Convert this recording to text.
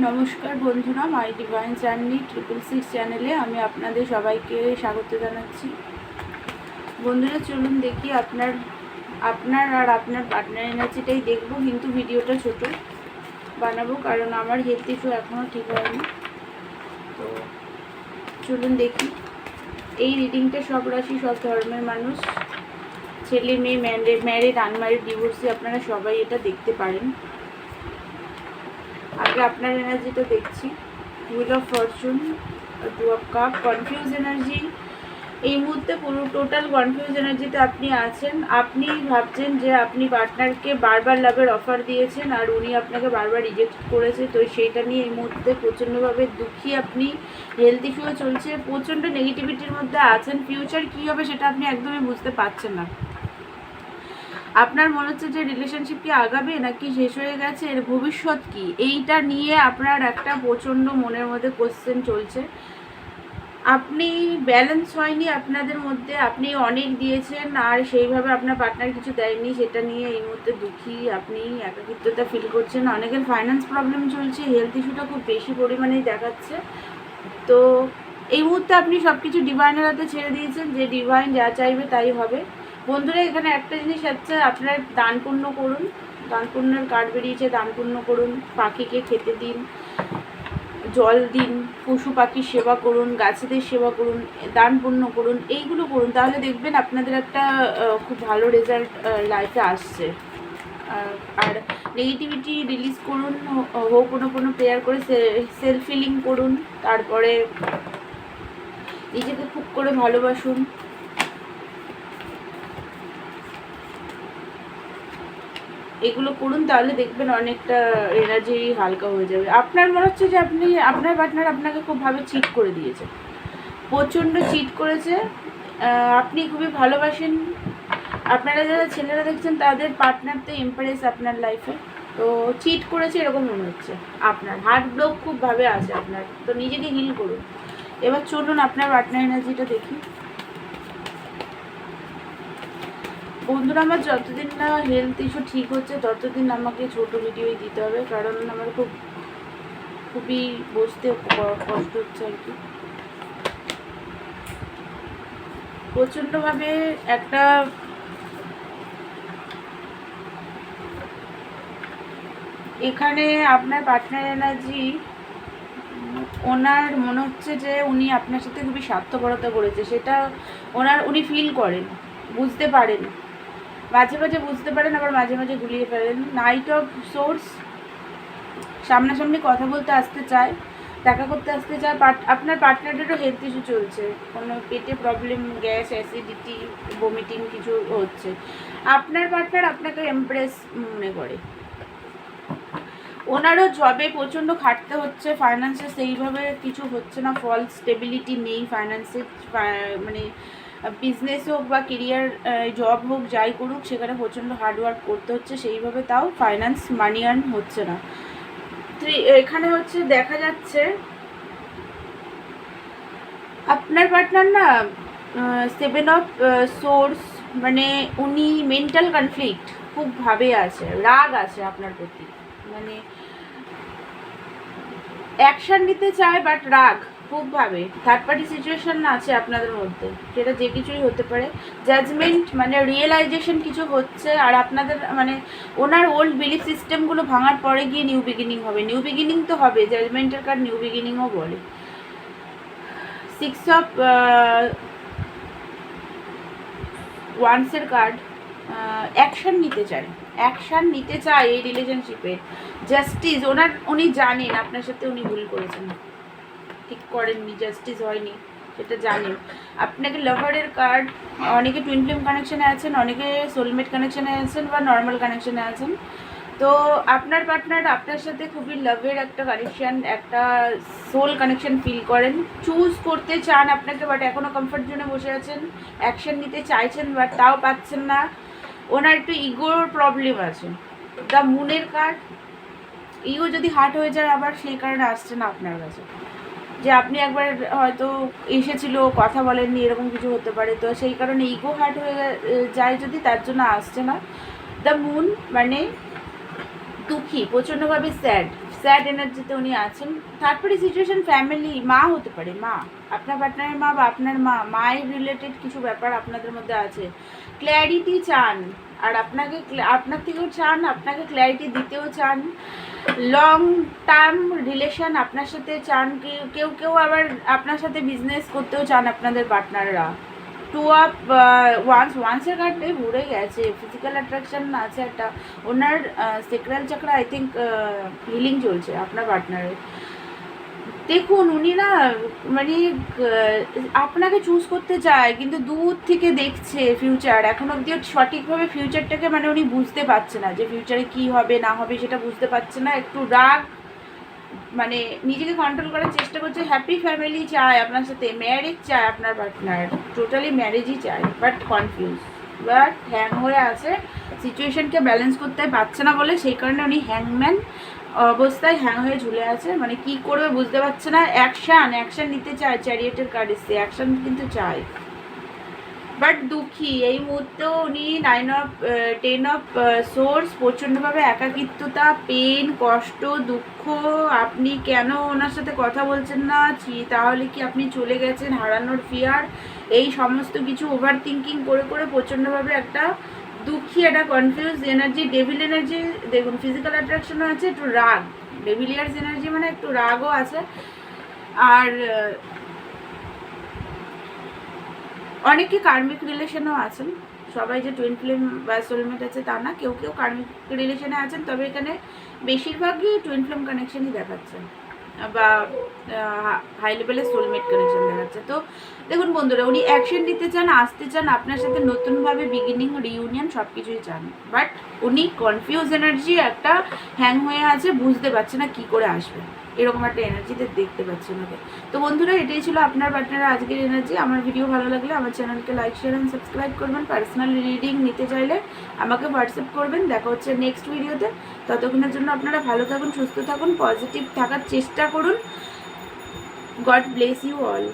নমস্কার বন্ধুরা, মাই divine journey 666 চ্যানেলে আমি আপনাদের সবাইকে স্বাগত জানাচ্ছি। বন্ধুরা, চলুন দেখি আপনার আর আপনার পার্টনার এনার্জিটাই দেখবো, কিন্তু ভিডিওটা ছোট বানাবো কারণ আমার হেলথ ইস্যু এখনও ঠিক হয়নি। তো চলুন দেখি। এই রিডিংটা সব রাশি, সব ধর্মের মানুষ, ছেলে মেয়ে, ম্যারিড, আনম্যারিড, ডিভোর্সি, আপনারা সবাই এটা দেখতে পারেন। আগে আপনার এনার্জিটা দেখছি। Wheel of fortune, two of cup, confuse energy. এই মুহূর্তে পুরো টোটাল কনফিউজ এনার্জিতে আপনি আছেন। আপনি ভাবছেন যে আপনি পার্টনারকে বারবার লাভের অফার দিয়েছেন আর উনি আপনাকে বারবার রিজেক্ট করেছে। তো সেইটা নিয়ে এই মুহূর্তে প্রচণ্ডভাবে দুঃখী আপনি। হেলথ ইস্যুও চলছে, প্রচণ্ড নেগেটিভিটির মধ্যে আছেন। ফিউচার কী হবে সেটা আপনি একদমই বুঝতে পারছেন না। আপনার মনে হচ্ছে যে রিলেশনশিপ কি আগাবে নাকি শেষ হয়ে গেছে, এর ভবিষ্যৎ কি, এইটা নিয়ে আপনার একটা প্রচণ্ড মনের মধ্যে কোশ্চেন চলছে। আপনি ব্যালেন্স হয়নি আপনাদের মধ্যে, আপনি অনেক দিয়েছেন আর সেইভাবে আপনার পার্টনার কিছু দেয়নি, সেটা নিয়ে এই মুহূর্তে দুঃখী। আপনি একাকিত্বতা ফিল করছেন। অনেকের ফাইন্যান্স প্রবলেম চলছে, হেলথ ইস্যুটা খুব বেশি পরিমাণেই দেখাচ্ছে। তো এই মুহূর্তে আপনি সব কিছু ডিভাইনের হাতে ছেড়ে দিয়েছেন, যে ডিভাইন যা চাইবে তাই হবে। বন্ধুরা, এখানে একটা জিনিস হচ্ছে, আপনারা দান পুণ্য করুন। দান পুণ্যের কার্ড বেরিয়েছে, দান পুণ্য করুন, পাখিকে খেতে দিন, জল দিন, পশু পাখির সেবা করুন, গাছেদের সেবা করুন, দান পুণ্য করুন, এইগুলো করুন। তাহলে দেখবেন আপনাদের একটা খুব ভালো রেজাল্ট লাইফে আসছে। আর নেগেটিভিটি রিলিজ করুন, কোনো প্রেয়ার করে সেলফ ফিলিং করুন, তারপরে নিজেকে খুব করে ভালোবাসুন। এগুলো করুন, তাহলে দেখবেন অনেকটা এনার্জি হালকা হয়ে যাবে। আপনার মনে হচ্ছে যে আপনার পার্টনার আপনাকে খুবভাবে চিট করে দিয়েছে, প্রচণ্ড চিট করেছে। আপনি খুবই ভালোবাসেন। আপনারা যারা ছেলেরা দেখছেন তাদের পার্টনার তো ইম্প্রেস আপনার লাইফে, তো চিট করেছে এরকম মনে হচ্ছে। আপনার হার্ট ব্লক খুবভাবে আছে আপনার, তো নিজেকে হিল করুন। এবার চলুন আপনার পার্টনার এনার্জিটা দেখি। বন্ধুরা, আমার যতদিন না হেলথ ইস্যু ঠিক হচ্ছে ততদিন আমাকে ছোট ভিডিওই দিতে হবে, কারণ আমার খুবই বসতে কষ্ট হচ্ছে আর কি। প্রচণ্ডভাবে একটা এখানে আপনার পার্টনার এনার্জি, ওনার মনে হচ্ছে যে উনি আপনার সাথে খুবই স্বার্থপরতা করেছে, সেটা উনি ফিল করেন, বুঝতে পারেন। মাঝে মাঝে বুঝতে পারেন, আবার মাঝে মাঝে গুলিয়ে ফেলেন। নাইট অফ সোর্স, সামনাসামনি কথা বলতে আসতে চায়, দেখা করতে আসতে চায়। আপনার পার্টনারেরও হেলথ ইস্যু চলছে, কোনো পেটে প্রবলেম, গ্যাস, অ্যাসিডিটি, ভমিটিং কিছু হচ্ছে। আপনার পার্টনার আপনাকে এমপ্রেস মনে করে। ওনারও জবে প্রচণ্ড খাটতে হচ্ছে, ফাইন্যান্সে সেইভাবে কিছু হচ্ছে না, ফল স্টেবিলিটি নেই ফাইন্যান্সে। মানে বিজনেস হোক বা কেরিয়ার, জব হোক, যাই করুক, সেখানে প্রচণ্ড হার্ডওয়ার্ক করতে হচ্ছে, সেইভাবে তাও ফাইন্যান্স মানি আর্ন হচ্ছে না। তো এখানে হচ্ছে দেখা যাচ্ছে আপনার পার্টনার না 7 অফ সোর্স, মানে উনি মেন্টাল কনফ্লিক্ট খুব ভাবে আছে, রাগ আছে আপনার প্রতি, মানে অ্যাকশন নিতে চায় বাট রাগ খুব ভাবে। থার্ড পার্টি সিচুয়েশন আছে আপনাদের মধ্যে, সেটা যে কিছুই হতে পারে। জাজমেন্ট মানে রিয়েলাইজেশন কিছু হচ্ছে, আর আপনাদের মানে ওনার ওল্ড বিলিফ সিস্টেমগুলো ভাঙার পরে গিয়ে নিউ বিগিনিং হবে। নিউ বিগিনিং তো হবে, জাজমেন্টের কার্ড নিউ বিগিনিংও বলে। 6 অফ ওয়ান্সের কার্ড, অ্যাকশন নিতে চায় এই রিলেশনশিপে। জাস্টিস, উনি জানেন আপনার সাথে উনি ভুল করেছেন, ঠিক করেননি, জাস্টিস হয়নি, সেটা জানেন। আপনাকে লাভারের কার্ড, অনেকে টুইন ফ্লেম কানেকশানে আছেন, অনেকে সোলমেট কানেকশানে আছেন বা নর্মাল কানেকশানে আছেন। তো আপনার পার্টনার আপনার সাথে খুবই লাভের একটা কানেকশান, একটা সোল কানেকশান ফিল করেন। চুজ করতে চান আপনাকে, বাট এখনও কমফর্ট জোনে বসে আছেন। অ্যাকশন নিতে চাইছেন বাট তাও পাচ্ছেন না। ওনার একটু ইগোর প্রবলেম আছে। দ্য মুনের কার্ড, ইগো যদি হার্ট হয়ে যায় আবার, সেই কারণে আসছে না আপনার কাছে। যে আপনি একবার হয়তো এসেছিল, কথা বলেননি, এরকম কিছু হতে পারে। তো সেই কারণে ইগো হার্ট হয়ে যায় যদি, তার জন্য আসছে না। দ্য মুন মানে দুঃখী, প্রচণ্ডভাবে স্যাড। স্যাড এনার্জিতে উনি আছেন। তারপরে সিচুয়েশন ফ্যামিলি, মা হতে পারে, মা, আপনার পার্টনারের মা বা আপনার মায়ের রিলেটেড কিছু ব্যাপার আপনাদের মধ্যে আছে। ক্ল্যারিটি চান, আর আপনার থেকেও চান, আপনাকে ক্ল্যারিটি দিতেও চান। লং টার্ম রিলেশন আপনার সাথে চান, কেউ কেউ আবার আপনার সাথে বিজনেস করতেও চান আপনাদের পার্টনাররা। টু আপ ওয়ান্সের কার্ডে ঘুরে গেছে, ফিজিক্যাল অ্যাট্রাকশন আছে একটা, ওনার sacral chakra I think healing চলছে আপনার পার্টনারের। দেখুন উনি না মানে আপনাকে চুজ করতে চায়, কিন্তু দূর থেকে দেখছে ফিউচার, এখন অব্দিও সঠিকভাবে ফিউচারটাকে মানে উনি বুঝতে পারছে না যে ফিউচারে কী হবে না হবে সেটা বুঝতে পারছে না, একটু রাগ, মানে নিজেকে কন্ট্রোল করার চেষ্টা করছে। হ্যাপি ফ্যামিলি চায় আপনার সাথে, ম্যারেজ চায় আপনার পার্টনার, টোটালি ম্যারেজই চায়, বাট কনফিউজ, বাট হ্যাং হয়ে আছে, সিচুয়েশনকে ব্যালেন্স করতে পারছে না বলে সেই কারণে উনি হ্যাংম্যান অবস্থায় হ্যাং হয়ে ঝুলে আছে, মানে কি করবে বুঝতে পারছে না। অ্যাকশান নিতে চায়, চ্যারিয়েটের কার্ড এসছে, অ্যাকশান কিন্তু চায়, বাট দুঃখী এই মুহূর্তেও উনি 10 অফ সোর্স, প্রচণ্ডভাবে একাকিত্বতা, পেন, কষ্ট, দুঃখ। আপনি কেন ওনার সাথে কথা বলছেন না, তাহলে কি আপনি চলে গেছেন, হারানোর ফিয়ার, এই সমস্ত কিছু ওভার থিঙ্কিং করে করে প্রচণ্ডভাবে একটা দুঃখী, একটা কনফিউজ এনার্জি, ডেভিল এনার্জি। দেখুন ফিজিক্যাল অ্যাট্রাকশনও আছে, একটু রাগ, ডেভিলিয়ার্স এনার্জি মানে একটু রাগও আছে। আর অনেকে কার্মিক রিলেশনও আছেন, সবাই যে টুইন ফ্লেম বা সোলমেট আছে তা না, কেউ কেউ কার্মিক রিলেশনে আছেন, তবে এখানে বেশিরভাগই টুইন ফ্লেম কানেকশনই দেখাচ্ছে বা হাই লেভেলের সোলমেট কানেকশন দেখাচ্ছে। তো দেখুন বন্ধুরা, উনি অ্যাকশন নিতে চান, আসতে চান আপনার সাথে, নতুনভাবে বিগিনিং, রিইউনিয়ন সব কিছুই চান, বাট উনি কনফিউজ এনার্জি, একটা হ্যাং হয়ে আছে, বুঝতে পারছে না কী করে আসবে, এরকম একটা এনার্জিতে দেখতে পাচ্ছেন ওকে। তো বন্ধুরা, এটাই ছিল আপনার পার্টনার আজকের এনার্জি। আমার ভিডিও ভালো লাগলে আমার চ্যানেলকে লাইক, শেয়ার অ্যান্ড সাবস্ক্রাইব করবেন। পার্সোনাল রিডিং নিতে চাইলে আমাকে হোয়াটসঅ্যাপ করবেন। দেখা হচ্ছে নেক্সট ভিডিওতে। ততক্ষণের জন্য আপনারা ভালো থাকুন, সুস্থ থাকুন, পজিটিভ থাকার চেষ্টা করুন। God bless you all.